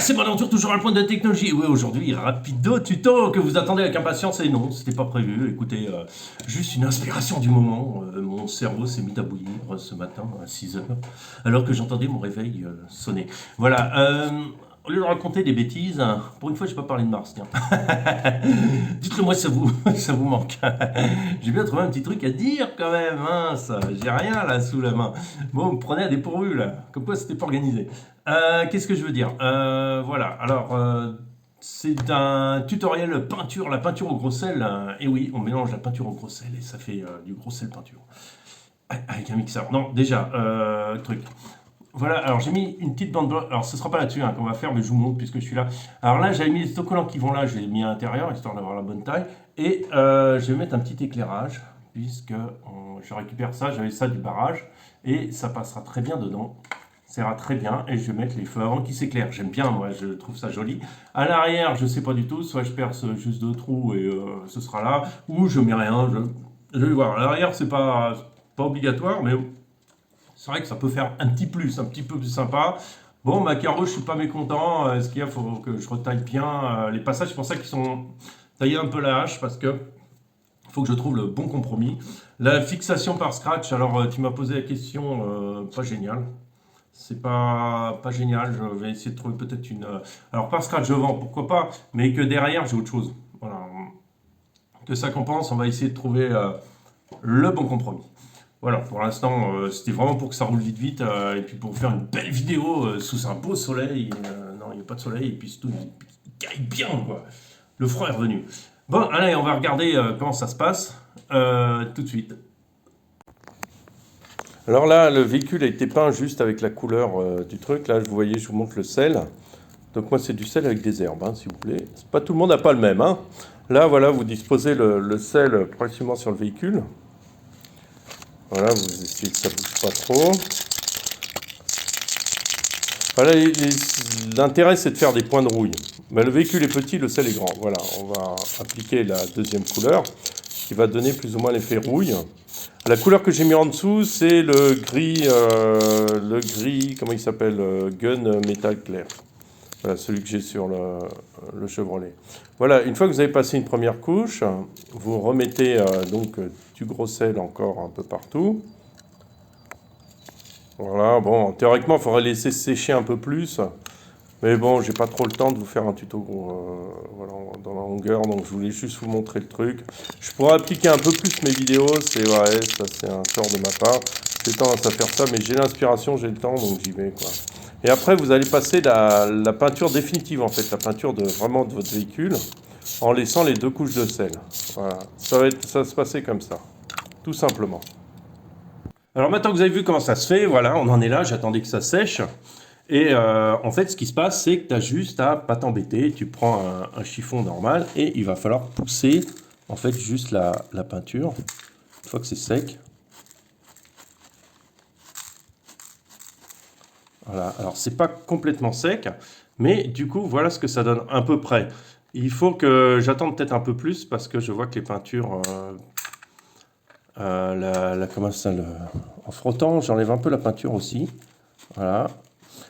C'est Bonaventure, toujours à le point de la technologie. Oui, aujourd'hui, rapido tuto que vous attendez avec impatience. Et non, c'était pas prévu. Écoutez, juste une inspiration du moment. Mon cerveau s'est mis à bouillir ce matin à 6 heures, alors que j'entendais mon réveil sonner. Voilà. Au lieu de raconter des bêtises, pour une fois, je vais pas parler de Mars, tiens. Dites-le moi si ça vous manque. J'ai bien trouvé un petit truc à dire quand même, mince. J'ai rien là sous la main. Bon, vous me prenez à dépourvu là. Comme quoi, c'était pas organisé. Qu'est-ce que je veux dire? Voilà, alors c'est un tutoriel peinture, la peinture au gros sel. Et oui, on mélange la peinture au gros sel et ça fait du gros sel peinture. Avec un mixeur. Non, déjà, truc. Voilà, alors j'ai mis une petite bande blanche. Alors ce sera pas là-dessus qu'on va faire, mais je vous montre puisque je suis là. Alors là, j'avais mis les autocollants qui vont là, je les ai mis à l'intérieur histoire d'avoir la bonne taille. Et je vais mettre un petit éclairage puisque je récupère ça, j'avais ça du barrage et ça passera très bien dedans. Ça ira très bien et je vais mettre les feux avant qu'ils s'éclairent. J'aime bien, moi, je trouve ça joli. À l'arrière, je sais pas du tout, soit je perce juste 2 trous et ce sera là, ou je mets rien. Je vais voir. À l'arrière, c'est pas obligatoire, mais c'est vrai que ça peut faire un petit plus, un petit peu plus sympa. Bon, ma carreau, je suis pas mécontent. Ce qu'il y a, faut que je retaille bien les passages. C'est pour ça qu'ils sont taillés un peu la hache parce que faut que je trouve le bon compromis. La fixation par scratch, alors tu m'as posé la question, pas génial. C'est pas génial. Je vais essayer de trouver peut-être une. Alors, par scratch, je vends, pourquoi pas, mais que derrière, j'ai autre chose. Voilà. Que ça compense, on va essayer de trouver le bon compromis. Voilà, pour l'instant, c'était vraiment pour que ça roule vite vite et puis pour faire une belle vidéo sous un beau soleil. Non, il n'y a pas de soleil et puis surtout, il caille bien, quoi. Le froid est revenu. Bon, allez, on va regarder comment ça se passe tout de suite. Alors là, le véhicule a été peint juste avec la couleur du truc. Là, vous voyez, je vous montre le sel. Donc moi, c'est du sel avec des herbes, s'il vous plaît. Pas tout le monde n'a pas le même. Là, voilà, vous disposez le sel progressivement sur le véhicule. Voilà, vous essayez que ça ne bouge pas trop. Voilà, l'intérêt, c'est de faire des points de rouille. Mais le véhicule est petit, le sel est grand. Voilà, on va appliquer la deuxième couleur, qui va donner plus ou moins l'effet rouille. La couleur que j'ai mis en dessous, c'est le gris, comment il s'appelle, Gun Métal Clair. Voilà, celui que j'ai sur le Chevrolet. Voilà, une fois que vous avez passé une première couche, vous remettez donc du gros sel encore un peu partout. Voilà, bon, théoriquement, il faudrait laisser sécher un peu plus. Mais bon, j'ai pas trop le temps de vous faire un tuto voilà, dans la longueur, donc je voulais juste vous montrer le truc. Je pourrais appliquer un peu plus mes vidéos, c'est ouais, ça c'est un tort de ma part. J'ai tendance à faire ça, mais j'ai l'inspiration, j'ai le temps, donc j'y vais, quoi. Et après, vous allez passer la peinture définitive, en fait, la peinture vraiment de votre véhicule, en laissant les 2 couches de sel. Voilà, ça va se passer comme ça, tout simplement. Alors maintenant que vous avez vu comment ça se fait, voilà, on en est là, j'attendais que ça sèche. Et en fait, ce qui se passe, c'est que tu as juste à pas t'embêter. Tu prends un chiffon normal et il va falloir pousser en fait juste la peinture une fois que c'est sec. Voilà. Alors c'est pas complètement sec, mais du coup voilà ce que ça donne à peu près. Il faut que j'attende peut-être un peu plus parce que je vois que les peintures, comment ça, en frottant, j'enlève un peu la peinture aussi. Voilà.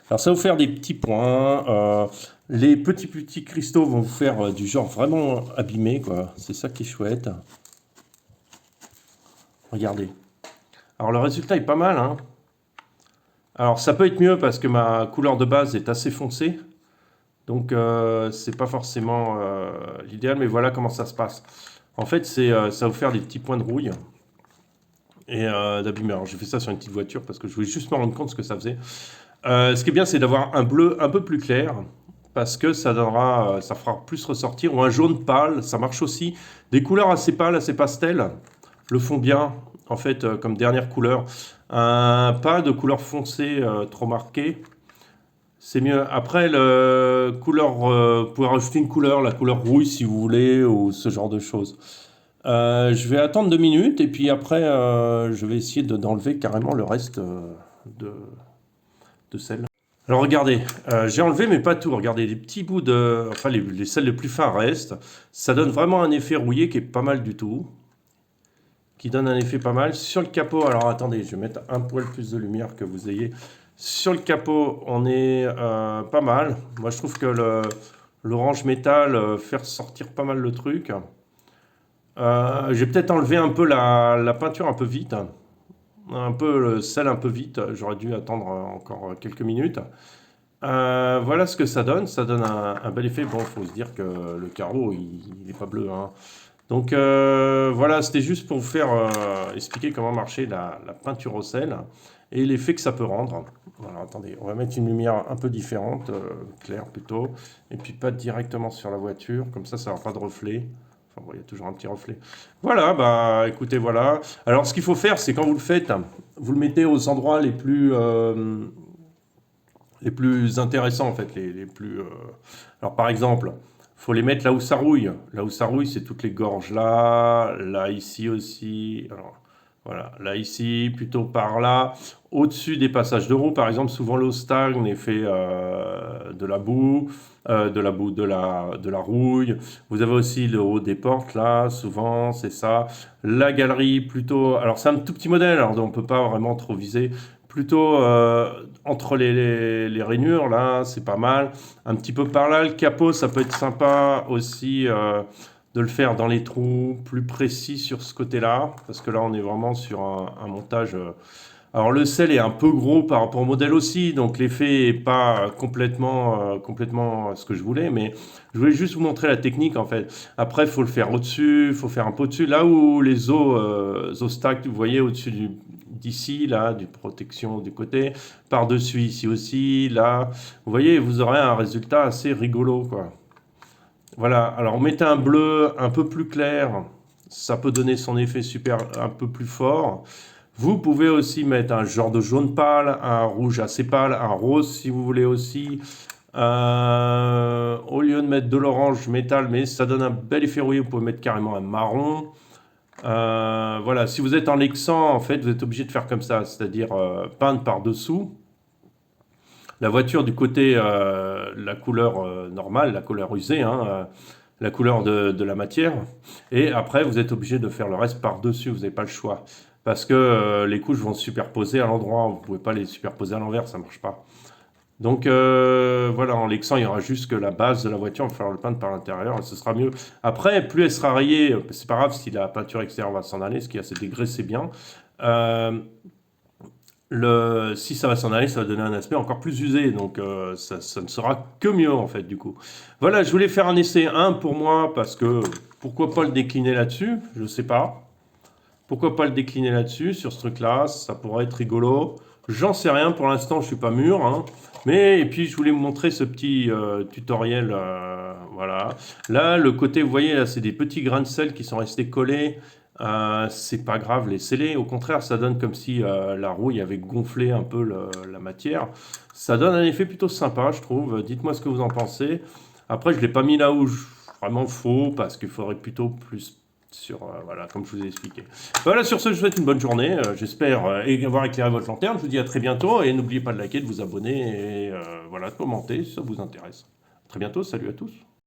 Alors ça va vous faire des petits points. Les petits cristaux vont vous faire du genre vraiment abîmé, quoi. C'est ça qui est chouette. Regardez. Alors le résultat est pas mal, Alors ça peut être mieux parce que ma couleur de base est assez foncée. Donc c'est pas forcément l'idéal, mais voilà comment ça se passe. En fait, ça va vous faire des petits points de rouille et d'abîmer. Alors j'ai fait ça sur une petite voiture parce que je voulais juste me rendre compte de ce que ça faisait. Ce qui est bien, c'est d'avoir un bleu un peu plus clair, parce que ça fera plus ressortir, ou un jaune pâle, ça marche aussi. Des couleurs assez pâles, assez pastel, le font bien, en fait, comme dernière couleur. Pas de couleur foncée trop marquée, c'est mieux. Après, vous pouvez rajouter une couleur, la couleur rouille si vous voulez, ou ce genre de choses. Je vais attendre 2 minutes, et puis après, je vais essayer d'enlever carrément le reste de sel. Alors regardez, j'ai enlevé mais pas tout. Regardez, les petits bouts enfin les sels les plus fins restent. Ça donne vraiment un effet rouillé qui est pas mal du tout. Qui donne un effet pas mal. Sur le capot, alors attendez, je vais mettre un poil plus de lumière que vous ayez Sur le capot, on est pas mal. Moi, je trouve que l'orange métal fait ressortir pas mal le truc. J'ai peut-être enlevé un peu la peinture un peu vite, un peu le sel un peu vite. J'aurais dû attendre encore quelques minutes. Voilà ce que ça donne. Ça donne un bel effet. Bon, il faut se dire que le carreau, il est pas bleu, hein. Donc voilà, c'était juste pour vous faire expliquer comment marchait la peinture au sel et l'effet que ça peut rendre. Voilà, attendez, on va mettre une lumière un peu différente, claire plutôt, et puis pas directement sur la voiture, comme ça n'aura pas de reflet. Enfin bon, il y a toujours un petit reflet. Voilà, bah écoutez, voilà. Alors ce qu'il faut faire, c'est quand vous le faites, vous le mettez aux endroits les plus intéressants en fait, les plus. Alors par exemple, faut les mettre là où ça rouille. Là où ça rouille, c'est toutes les gorges là, là ici aussi. Alors voilà, là ici, plutôt par là, au-dessus des passages de roues. Par exemple, souvent l'eau stagne et fait de la boue, de la rouille. Vous avez aussi le haut des portes là, souvent c'est ça. La galerie plutôt. Alors c'est un tout petit modèle, alors on peut pas vraiment trop viser plutôt entre les rainures, là, c'est pas mal. Un petit peu par là, le capot, ça peut être sympa aussi de le faire dans les trous, plus précis sur ce côté-là, parce que là, on est vraiment sur un montage. Alors, le sel est un peu gros par rapport au modèle aussi, donc l'effet est pas complètement ce que je voulais, mais je voulais juste vous montrer la technique en fait. Après, il faut le faire au-dessus, il faut faire un peu au-dessus. Là où les os stack, vous voyez, au-dessus d'ici, là, du protection du côté, par-dessus ici aussi, là. Vous voyez, vous aurez un résultat assez rigolo, quoi. Voilà, alors mettez un bleu un peu plus clair, ça peut donner son effet super un peu plus fort. Vous pouvez aussi mettre un genre de jaune pâle, un rouge assez pâle, un rose si vous voulez aussi. Au lieu de mettre de l'orange métal, mais ça donne un bel effet rouillé, vous pouvez mettre carrément un marron. Voilà, si vous êtes en Lexan, en fait, vous êtes obligé de faire comme ça, c'est-à-dire peindre par-dessous la voiture du côté, la couleur normale, la couleur usée, hein, la couleur de la matière. Et après, vous êtes obligé de faire le reste par-dessus, vous n'avez pas le choix. Parce que les couches vont se superposer à l'endroit, vous ne pouvez pas les superposer à l'envers, ça ne marche pas. Donc voilà, en Lexan, il y aura juste que la base de la voiture, il va falloir le peindre par l'intérieur et ce sera mieux. Après, plus elle sera rayée, c'est pas grave si la peinture extérieure va s'en aller, ce qui est assez dégraissé bien. Euh, si ça va s'en aller, ça va donner un aspect encore plus usé, donc ça ne sera que mieux en fait du coup. Voilà, je voulais faire un essai 1 pour moi parce que pourquoi pas le décliner là-dessus, je sais pas. Pourquoi pas le décliner là-dessus, sur ce truc-là, ça pourrait être rigolo. J'en sais rien, pour l'instant je suis pas mûr, hein. Mais et puis je voulais vous montrer ce petit tutoriel, voilà. Là, le côté, vous voyez, là c'est des petits grains de sel qui sont restés collés. C'est pas grave, les sceller. Au contraire, ça donne comme si la rouille avait gonflé un peu la matière. Ça donne un effet plutôt sympa, je trouve. Dites-moi ce que vous en pensez. Après, je l'ai pas mis là où vraiment faut, parce qu'il faudrait plutôt plus sur, voilà, comme je vous ai expliqué. Voilà, sur ce, je vous souhaite une bonne journée. J'espère avoir éclairé votre lanterne. Je vous dis à très bientôt et n'oubliez pas de liker, de vous abonner et voilà, de commenter si ça vous intéresse. À très bientôt, salut à tous.